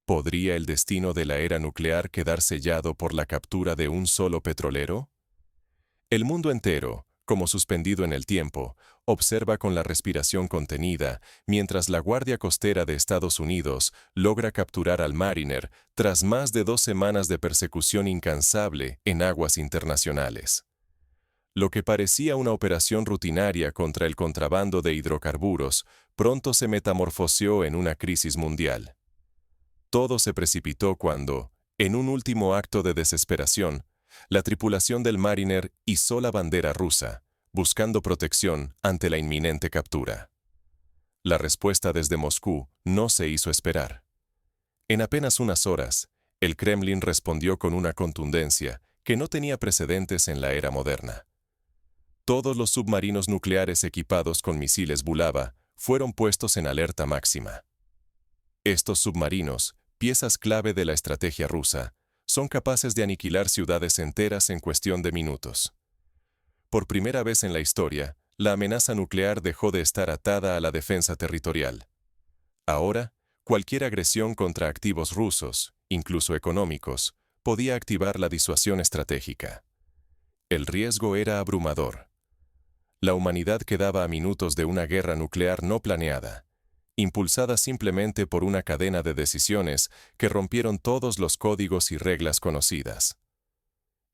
¿Podría el destino de la era nuclear quedar sellado por la captura de un solo petrolero? El mundo entero, como suspendido en el tiempo, observa con la respiración contenida mientras la Guardia Costera de Estados Unidos logra capturar al Mariner tras más de 2 semanas de persecución incansable en aguas internacionales. Lo que parecía una operación rutinaria contra el contrabando de hidrocarburos pronto se metamorfoseó en una crisis mundial. Todo se precipitó cuando, en un último acto de desesperación, la tripulación del Mariner izó la bandera rusa, buscando protección ante la inminente captura. La respuesta desde Moscú no se hizo esperar. En apenas unas horas, el Kremlin respondió con una contundencia que no tenía precedentes en la era moderna. Todos los submarinos nucleares equipados con misiles Bulava fueron puestos en alerta máxima. Estos submarinos, piezas clave de la estrategia rusa, son capaces de aniquilar ciudades enteras en cuestión de minutos. Por primera vez en la historia, la amenaza nuclear dejó de estar atada a la defensa territorial. Ahora, cualquier agresión contra activos rusos, incluso económicos, podía activar la disuasión estratégica. El riesgo era abrumador. La humanidad quedaba a minutos de una guerra nuclear no planeada, impulsada simplemente por una cadena de decisiones que rompieron todos los códigos y reglas conocidas.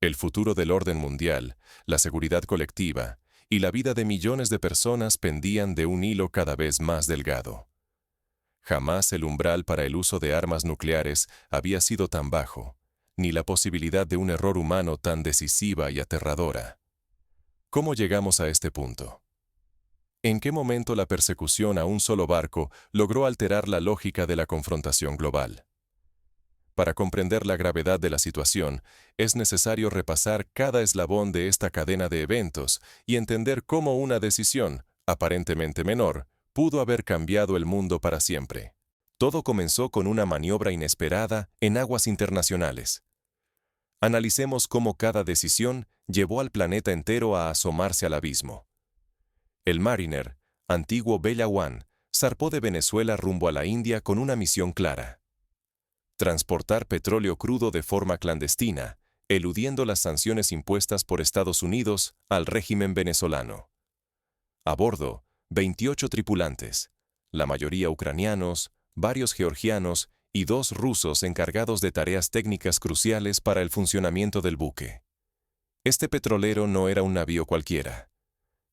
El futuro del orden mundial, la seguridad colectiva y la vida de millones de personas pendían de un hilo cada vez más delgado. Jamás el umbral para el uso de armas nucleares había sido tan bajo, ni la posibilidad de un error humano tan decisiva y aterradora. ¿Cómo llegamos a este punto? ¿En qué momento la persecución a un solo barco logró alterar la lógica de la confrontación global? Para comprender la gravedad de la situación, es necesario repasar cada eslabón de esta cadena de eventos y entender cómo una decisión, aparentemente menor, pudo haber cambiado el mundo para siempre. Todo comenzó con una maniobra inesperada en aguas internacionales. Analicemos cómo cada decisión llevó al planeta entero a asomarse al abismo. El Mariner, antiguo Bella One, zarpó de Venezuela rumbo a la India con una misión clara: transportar petróleo crudo de forma clandestina, eludiendo las sanciones impuestas por Estados Unidos al régimen venezolano. A bordo, 28 tripulantes, la mayoría ucranianos, varios georgianos y 2 rusos encargados de tareas técnicas cruciales para el funcionamiento del buque. Este petrolero no era un navío cualquiera.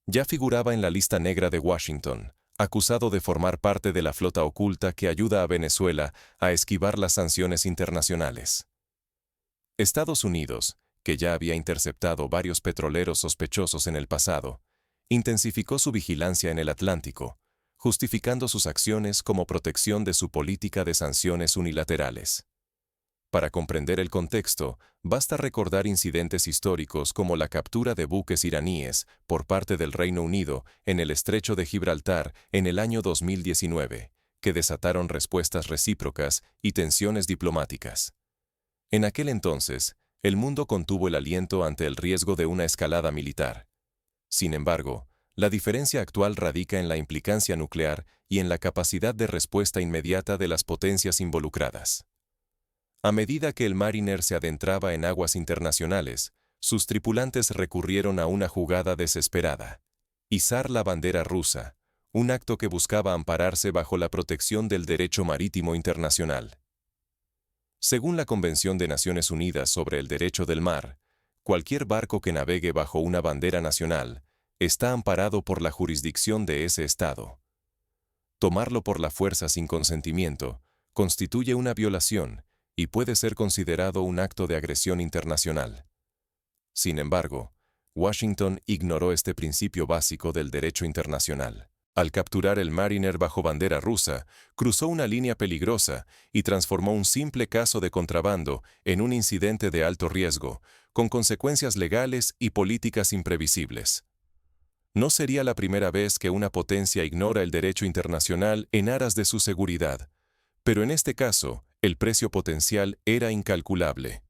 Ya figuraba en la lista negra de Washington, acusado de formar parte de la flota oculta que ayuda a Venezuela a esquivar las sanciones internacionales. Estados Unidos, que ya había interceptado varios petroleros sospechosos en el pasado, intensificó su vigilancia en el Atlántico, justificando sus acciones como protección de su política de sanciones unilaterales. Para comprender el contexto, basta recordar incidentes históricos como la captura de buques iraníes por parte del Reino Unido en el Estrecho de Gibraltar en el año 2019, que desataron respuestas recíprocas y tensiones diplomáticas. En aquel entonces, el mundo contuvo el aliento ante el riesgo de una escalada militar. Sin embargo, la diferencia actual radica en la implicancia nuclear y en la capacidad de respuesta inmediata de las potencias involucradas. A medida que el Mariner se adentraba en aguas internacionales, sus tripulantes recurrieron a una jugada desesperada: izar la bandera rusa, un acto que buscaba ampararse bajo la protección del derecho marítimo internacional. Según la Convención de Naciones Unidas sobre el Derecho del Mar, cualquier barco que navegue bajo una bandera nacional está amparado por la jurisdicción de ese Estado. Tomarlo por la fuerza sin consentimiento constituye una violación y puede ser considerado un acto de agresión internacional. Sin embargo, Washington ignoró este principio básico del derecho internacional. Al capturar el Mariner bajo bandera rusa, cruzó una línea peligrosa y transformó un simple caso de contrabando en un incidente de alto riesgo, con consecuencias legales y políticas imprevisibles. No sería la primera vez que una potencia ignora el derecho internacional en aras de su seguridad, pero en este caso, el precio potencial era incalculable.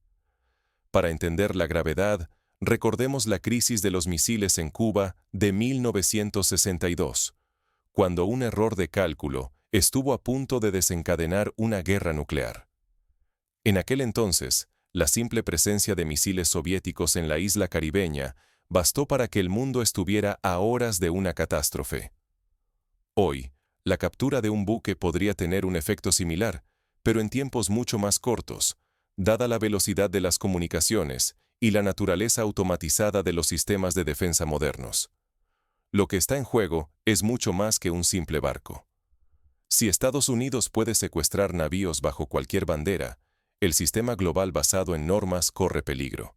Para entender la gravedad, recordemos la crisis de los misiles en Cuba de 1962, cuando un error de cálculo estuvo a punto de desencadenar una guerra nuclear. En aquel entonces, la simple presencia de misiles soviéticos en la isla caribeña bastó para que el mundo estuviera a horas de una catástrofe. Hoy, la captura de un buque podría tener un efecto similar, pero en tiempos mucho más cortos, dada la velocidad de las comunicaciones y la naturaleza automatizada de los sistemas de defensa modernos. Lo que está en juego es mucho más que un simple barco. Si Estados Unidos puede secuestrar navíos bajo cualquier bandera, el sistema global basado en normas corre peligro.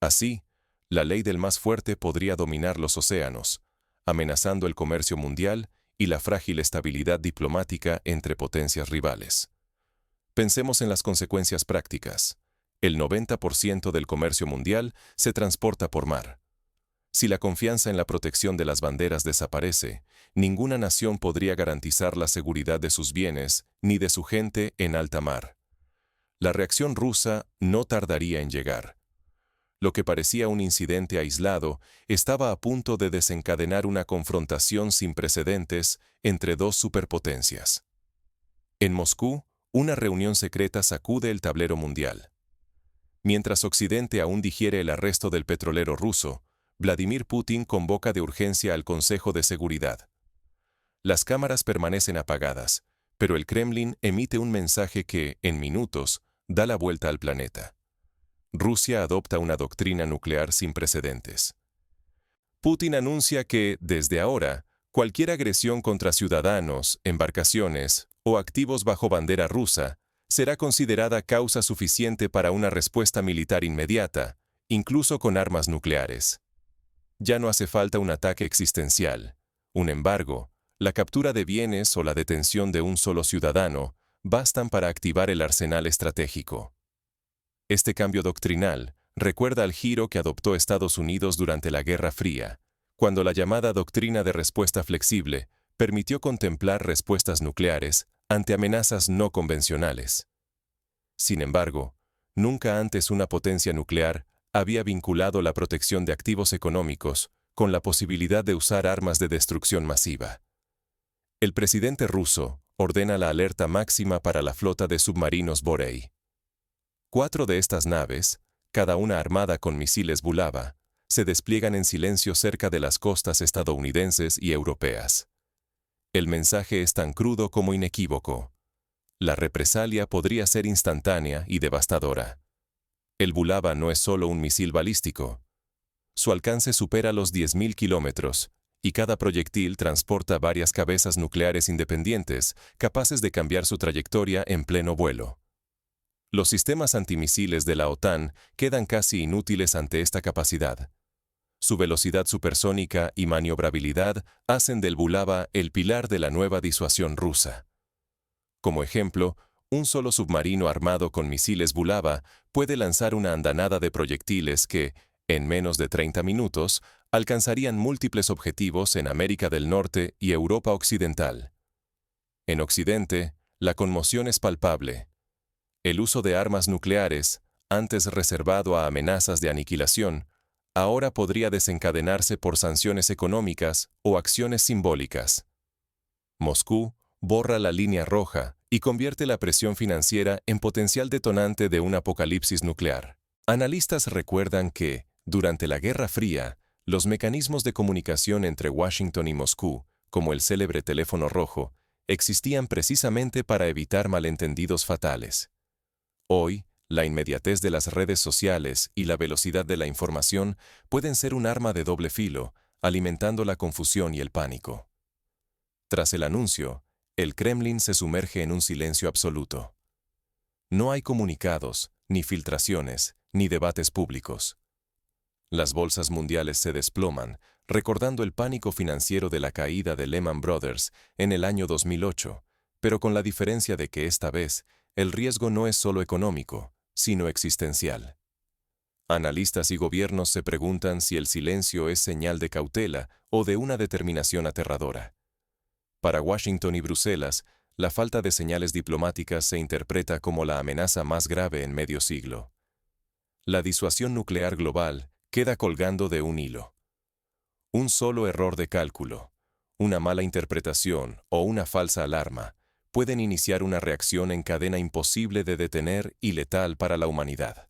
Así, la ley del más fuerte podría dominar los océanos, amenazando el comercio mundial y la frágil estabilidad diplomática entre potencias rivales. Pensemos en las consecuencias prácticas. El 90% del comercio mundial se transporta por mar. Si la confianza en la protección de las banderas desaparece, ninguna nación podría garantizar la seguridad de sus bienes ni de su gente en alta mar. La reacción rusa no tardaría en llegar. Lo que parecía un incidente aislado estaba a punto de desencadenar una confrontación sin precedentes entre dos superpotencias. En Moscú, una reunión secreta sacude el tablero mundial. Mientras Occidente aún digiere el arresto del petrolero ruso, Vladimir Putin convoca de urgencia al Consejo de Seguridad. Las cámaras permanecen apagadas, pero el Kremlin emite un mensaje que, en minutos, da la vuelta al planeta. Rusia adopta una doctrina nuclear sin precedentes. Putin anuncia que, desde ahora, cualquier agresión contra ciudadanos, embarcaciones o activos bajo bandera rusa será considerada causa suficiente para una respuesta militar inmediata, incluso con armas nucleares. Ya no hace falta un ataque existencial, un embargo, la captura de bienes o la detención de un solo ciudadano bastan para activar el arsenal estratégico. Este cambio doctrinal recuerda al giro que adoptó Estados Unidos durante la Guerra Fría, cuando la llamada doctrina de respuesta flexible permitió contemplar respuestas nucleares ante amenazas no convencionales. Sin embargo, nunca antes una potencia nuclear había vinculado la protección de activos económicos con la posibilidad de usar armas de destrucción masiva. El presidente ruso ordena la alerta máxima para la flota de submarinos Borei. 4 de estas naves, cada una armada con misiles Bulava, se despliegan en silencio cerca de las costas estadounidenses y europeas. El mensaje es tan crudo como inequívoco. La represalia podría ser instantánea y devastadora. El Bulava no es solo un misil balístico. Su alcance supera los 10.000 kilómetros, y cada proyectil transporta varias cabezas nucleares independientes, capaces de cambiar su trayectoria en pleno vuelo. Los sistemas antimisiles de la OTAN quedan casi inútiles ante esta capacidad. Su velocidad supersónica y maniobrabilidad hacen del Bulava el pilar de la nueva disuasión rusa. Como ejemplo, un solo submarino armado con misiles Bulava puede lanzar una andanada de proyectiles que, en menos de 30 minutos, alcanzarían múltiples objetivos en América del Norte y Europa Occidental. En Occidente, la conmoción es palpable. El uso de armas nucleares, antes reservado a amenazas de aniquilación, ahora podría desencadenarse por sanciones económicas o acciones simbólicas. Moscú borra la línea roja y convierte la presión financiera en potencial detonante de un apocalipsis nuclear. Analistas recuerdan que, durante la Guerra Fría, los mecanismos de comunicación entre Washington y Moscú, como el célebre teléfono rojo, existían precisamente para evitar malentendidos fatales. Hoy, la inmediatez de las redes sociales y la velocidad de la información pueden ser un arma de doble filo, alimentando la confusión y el pánico. Tras el anuncio, el Kremlin se sumerge en un silencio absoluto. No hay comunicados, ni filtraciones, ni debates públicos. Las bolsas mundiales se desploman, recordando el pánico financiero de la caída de Lehman Brothers en el año 2008, pero con la diferencia de que esta vez, el riesgo no es solo económico, sino existencial. Analistas y gobiernos se preguntan si el silencio es señal de cautela o de una determinación aterradora. Para Washington y Bruselas, la falta de señales diplomáticas se interpreta como la amenaza más grave en medio siglo. La disuasión nuclear global queda colgando de un hilo. Un solo error de cálculo, una mala interpretación o una falsa alarma pueden iniciar una reacción en cadena imposible de detener y letal para la humanidad.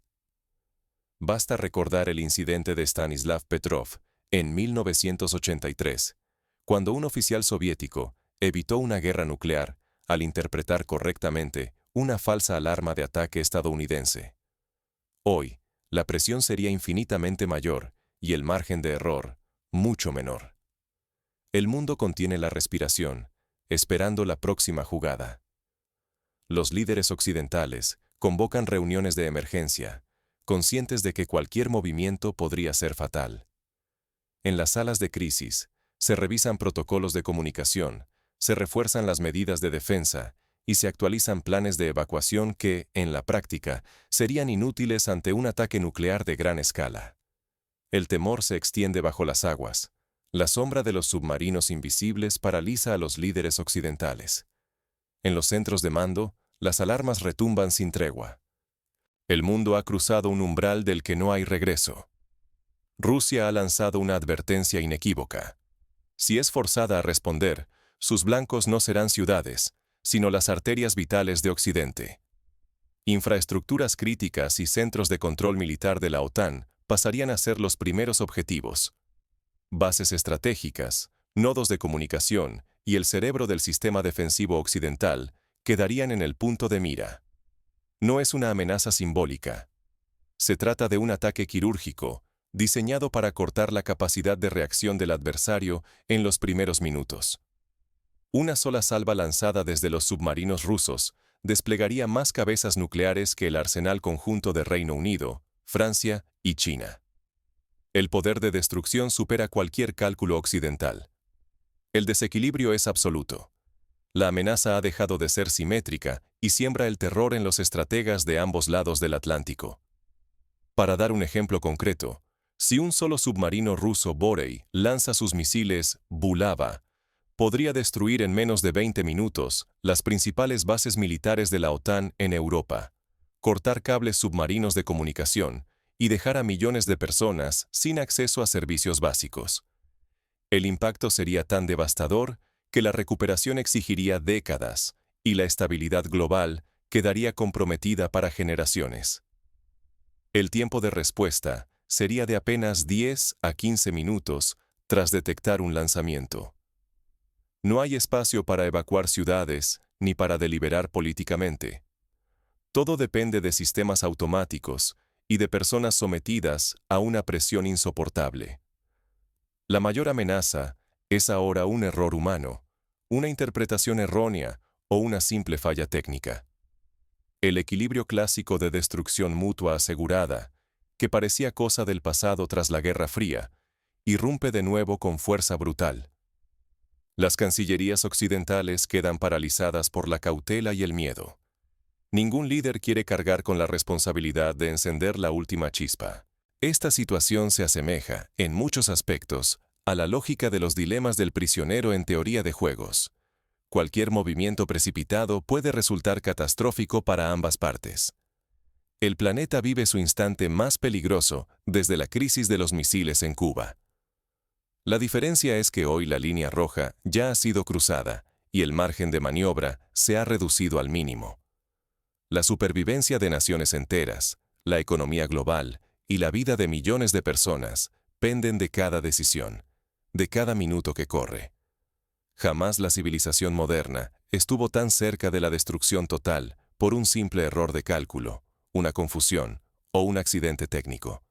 Basta recordar el incidente de Stanislav Petrov en 1983, cuando un oficial soviético evitó una guerra nuclear al interpretar correctamente una falsa alarma de ataque estadounidense. Hoy, la presión sería infinitamente mayor y el margen de error mucho menor. El mundo contiene la respiración, esperando la próxima jugada. Los líderes occidentales convocan reuniones de emergencia, conscientes de que cualquier movimiento podría ser fatal. En las salas de crisis, se revisan protocolos de comunicación, se refuerzan las medidas de defensa y se actualizan planes de evacuación que, en la práctica, serían inútiles ante un ataque nuclear de gran escala. El temor se extiende bajo las aguas. La sombra de los submarinos invisibles paraliza a los líderes occidentales. En los centros de mando, las alarmas retumban sin tregua. El mundo ha cruzado un umbral del que no hay regreso. Rusia ha lanzado una advertencia inequívoca. Si es forzada a responder, sus blancos no serán ciudades, sino las arterias vitales de Occidente. Infraestructuras críticas y centros de control militar de la OTAN pasarían a ser los primeros objetivos. Bases estratégicas, nodos de comunicación y el cerebro del sistema defensivo occidental quedarían en el punto de mira. No es una amenaza simbólica. Se trata de un ataque quirúrgico, diseñado para cortar la capacidad de reacción del adversario en los primeros minutos. Una sola salva lanzada desde los submarinos rusos desplegaría más cabezas nucleares que el arsenal conjunto de Reino Unido, Francia y China. El poder de destrucción supera cualquier cálculo occidental. El desequilibrio es absoluto. La amenaza ha dejado de ser simétrica y siembra el terror en los estrategas de ambos lados del Atlántico. Para dar un ejemplo concreto, si un solo submarino ruso Borei lanza sus misiles Bulava, podría destruir en menos de 20 minutos las principales bases militares de la OTAN en Europa, cortar cables submarinos de comunicación y dejar a millones de personas sin acceso a servicios básicos. El impacto sería tan devastador que la recuperación exigiría décadas y la estabilidad global quedaría comprometida para generaciones. El tiempo de respuesta sería de apenas 10 a 15 minutos tras detectar un lanzamiento. No hay espacio para evacuar ciudades ni para deliberar políticamente. Todo depende de sistemas automáticos y de personas sometidas a una presión insoportable. La mayor amenaza es ahora un error humano, una interpretación errónea o una simple falla técnica. El equilibrio clásico de destrucción mutua asegurada, que parecía cosa del pasado tras la Guerra Fría, irrumpe de nuevo con fuerza brutal. Las cancillerías occidentales quedan paralizadas por la cautela y el miedo. Ningún líder quiere cargar con la responsabilidad de encender la última chispa. Esta situación se asemeja, en muchos aspectos, a la lógica de los dilemas del prisionero en teoría de juegos. Cualquier movimiento precipitado puede resultar catastrófico para ambas partes. El planeta vive su instante más peligroso desde la crisis de los misiles en Cuba. La diferencia es que hoy la línea roja ya ha sido cruzada y el margen de maniobra se ha reducido al mínimo. La supervivencia de naciones enteras, la economía global y la vida de millones de personas penden de cada decisión, de cada minuto que corre. Jamás la civilización moderna estuvo tan cerca de la destrucción total por un simple error de cálculo, una confusión o un accidente técnico.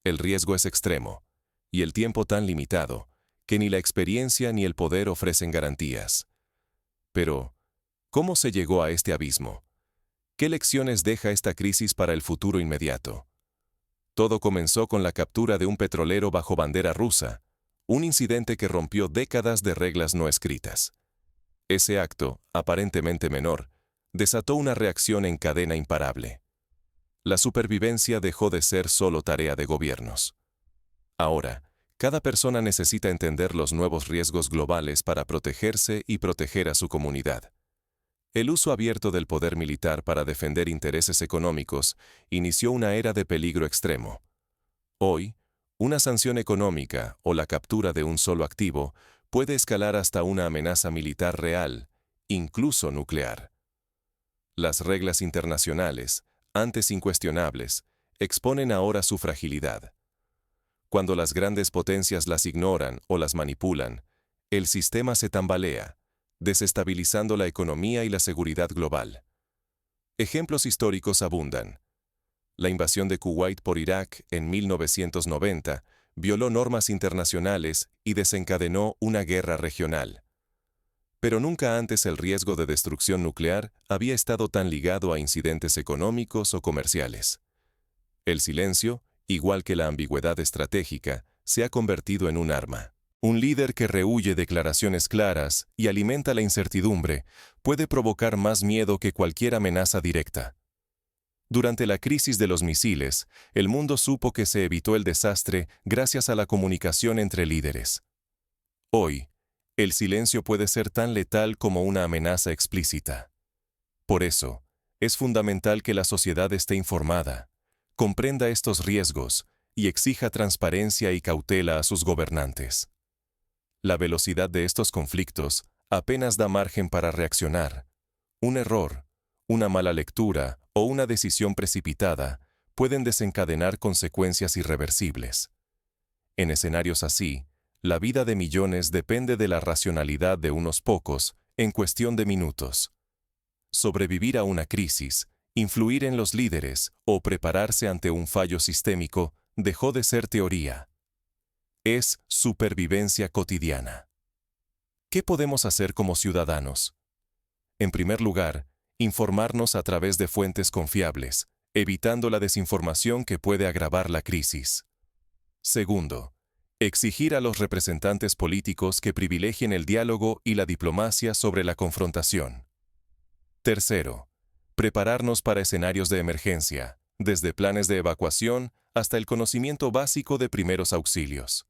El riesgo es extremo, y el tiempo tan limitado, que ni la experiencia ni el poder ofrecen garantías. Pero, ¿cómo se llegó a este abismo? ¿Qué lecciones deja esta crisis para el futuro inmediato? Todo comenzó con la captura de un petrolero bajo bandera rusa, un incidente que rompió décadas de reglas no escritas. Ese acto, aparentemente menor, desató una reacción en cadena imparable. La supervivencia dejó de ser solo tarea de gobiernos. Ahora, cada persona necesita entender los nuevos riesgos globales para protegerse y proteger a su comunidad. El uso abierto del poder militar para defender intereses económicos inició una era de peligro extremo. Hoy, una sanción económica o la captura de un solo activo puede escalar hasta una amenaza militar real incluso nuclear. Las reglas internacionales, antes incuestionables, exponen ahora su fragilidad. Cuando las grandes potencias las ignoran o las manipulan, el sistema se tambalea, desestabilizando la economía y la seguridad global. Ejemplos históricos abundan. La invasión de Kuwait por Irak en 1990 violó normas internacionales y desencadenó una guerra regional. Pero nunca antes el riesgo de destrucción nuclear había estado tan ligado a incidentes económicos o comerciales. El silencio, igual que la ambigüedad estratégica, se ha convertido en un arma. Un líder que rehúye declaraciones claras y alimenta la incertidumbre puede provocar más miedo que cualquier amenaza directa. Durante la crisis de los misiles, el mundo supo que se evitó el desastre gracias a la comunicación entre líderes. Hoy, el silencio puede ser tan letal como una amenaza explícita. Por eso, es fundamental que la sociedad esté informada, comprenda estos riesgos y exija transparencia y cautela a sus gobernantes. La velocidad de estos conflictos apenas da margen para reaccionar. Un error, una mala lectura o una decisión precipitada pueden desencadenar consecuencias irreversibles. En escenarios así, la vida de millones depende de la racionalidad de unos pocos en cuestión de minutos. Sobrevivir a una crisis, influir en los líderes o prepararse ante un fallo sistémico dejó de ser teoría. Es supervivencia cotidiana. ¿Qué podemos hacer como ciudadanos? En primer lugar, informarnos a través de fuentes confiables, evitando la desinformación que puede agravar la crisis. Segundo, exigir a los representantes políticos que privilegien el diálogo y la diplomacia sobre la confrontación. Tercero, prepararnos para escenarios de emergencia, desde planes de evacuación hasta el conocimiento básico de primeros auxilios.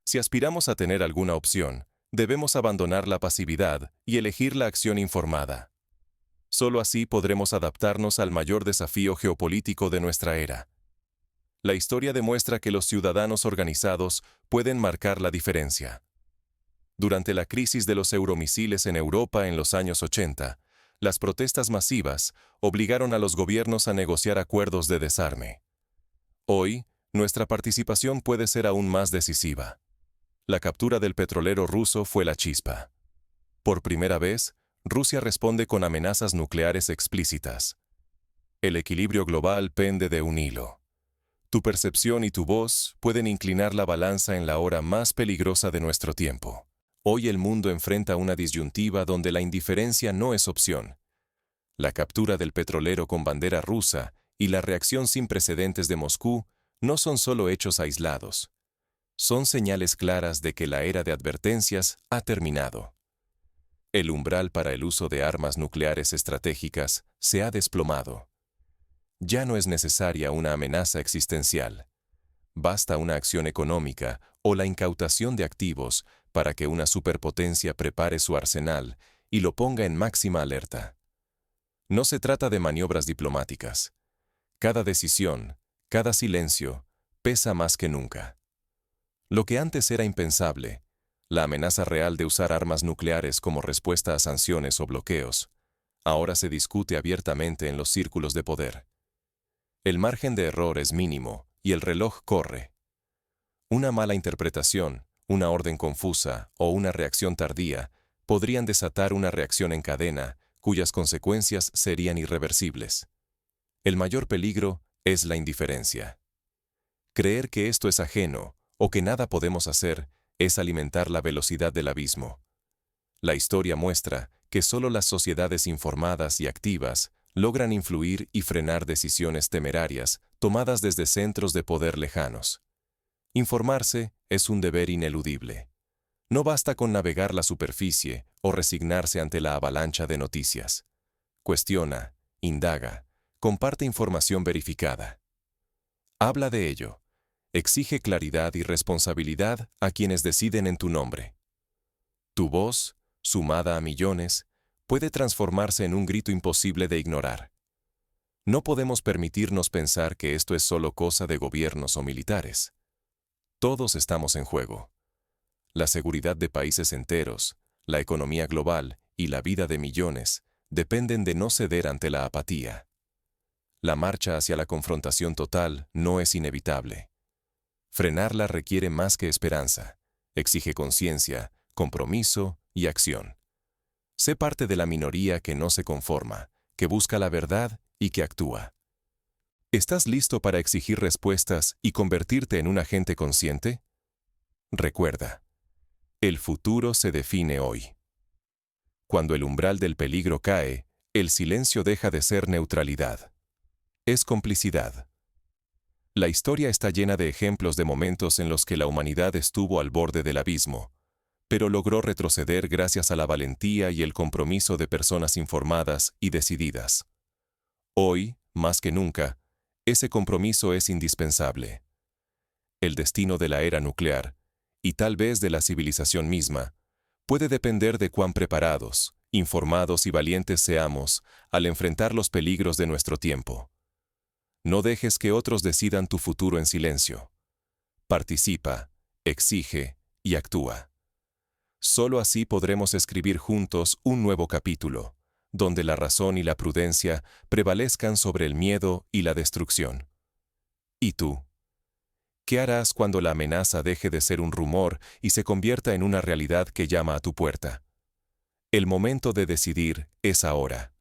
Si aspiramos a tener alguna opción, debemos abandonar la pasividad y elegir la acción informada. Solo así podremos adaptarnos al mayor desafío geopolítico de nuestra era. La historia demuestra que los ciudadanos organizados pueden marcar la diferencia. Durante la crisis de los euromisiles en Europa en los años 80, las protestas masivas obligaron a los gobiernos a negociar acuerdos de desarme. Hoy, nuestra participación puede ser aún más decisiva. La captura del petrolero ruso fue la chispa. Por primera vez, Rusia responde con amenazas nucleares explícitas. El equilibrio global pende de un hilo. Tu percepción y tu voz pueden inclinar la balanza en la hora más peligrosa de nuestro tiempo. Hoy el mundo enfrenta una disyuntiva donde la indiferencia no es opción. La captura del petrolero con bandera rusa y la reacción sin precedentes de Moscú no son solo hechos aislados. Son señales claras de que la era de advertencias ha terminado. El umbral para el uso de armas nucleares estratégicas se ha desplomado. Ya no es necesaria una amenaza existencial. Basta una acción económica o la incautación de activos para que una superpotencia prepare su arsenal y lo ponga en máxima alerta. No se trata de maniobras diplomáticas. Cada decisión, cada silencio, pesa más que nunca. Lo que antes era impensable, la amenaza real de usar armas nucleares como respuesta a sanciones o bloqueos, ahora se discute abiertamente en los círculos de poder. El margen de error es mínimo y el reloj corre. Una mala interpretación, una orden confusa o una reacción tardía podrían desatar una reacción en cadena cuyas consecuencias serían irreversibles. El mayor peligro es la indiferencia. Creer que esto es ajeno o que nada podemos hacer es alimentar la velocidad del abismo. La historia muestra que solo las sociedades informadas y activas logran influir y frenar decisiones temerarias tomadas desde centros de poder lejanos. Informarse es un deber ineludible. No basta con navegar la superficie o resignarse ante la avalancha de noticias. Cuestiona, indaga, comparte información verificada. Habla de ello. Exige claridad y responsabilidad a quienes deciden en tu nombre. Tu voz, sumada a millones, puede transformarse en un grito imposible de ignorar. No podemos permitirnos pensar que esto es solo cosa de gobiernos o militares. Todos estamos en juego. La seguridad de países enteros, la economía global y la vida de millones dependen de no ceder ante la apatía. La marcha hacia la confrontación total no es inevitable. Frenarla requiere más que esperanza, exige conciencia, compromiso y acción. Sé parte de la minoría que no se conforma, que busca la verdad y que actúa. ¿Estás listo para exigir respuestas y convertirte en un agente consciente? Recuerda, el futuro se define hoy. Cuando el umbral del peligro cae, el silencio deja de ser neutralidad. Es complicidad. La historia está llena de ejemplos de momentos en los que la humanidad estuvo al borde del abismo, pero logró retroceder gracias a la valentía y el compromiso de personas informadas y decididas. Hoy, más que nunca, ese compromiso es indispensable. El destino de la era nuclear, y tal vez de la civilización misma, puede depender de cuán preparados, informados y valientes seamos al enfrentar los peligros de nuestro tiempo. No dejes que otros decidan tu futuro en silencio. Participa, exige y actúa. Solo así podremos escribir juntos un nuevo capítulo, donde la razón y la prudencia prevalezcan sobre el miedo y la destrucción. ¿Y tú? ¿Qué harás cuando la amenaza deje de ser un rumor y se convierta en una realidad que llama a tu puerta? El momento de decidir es ahora.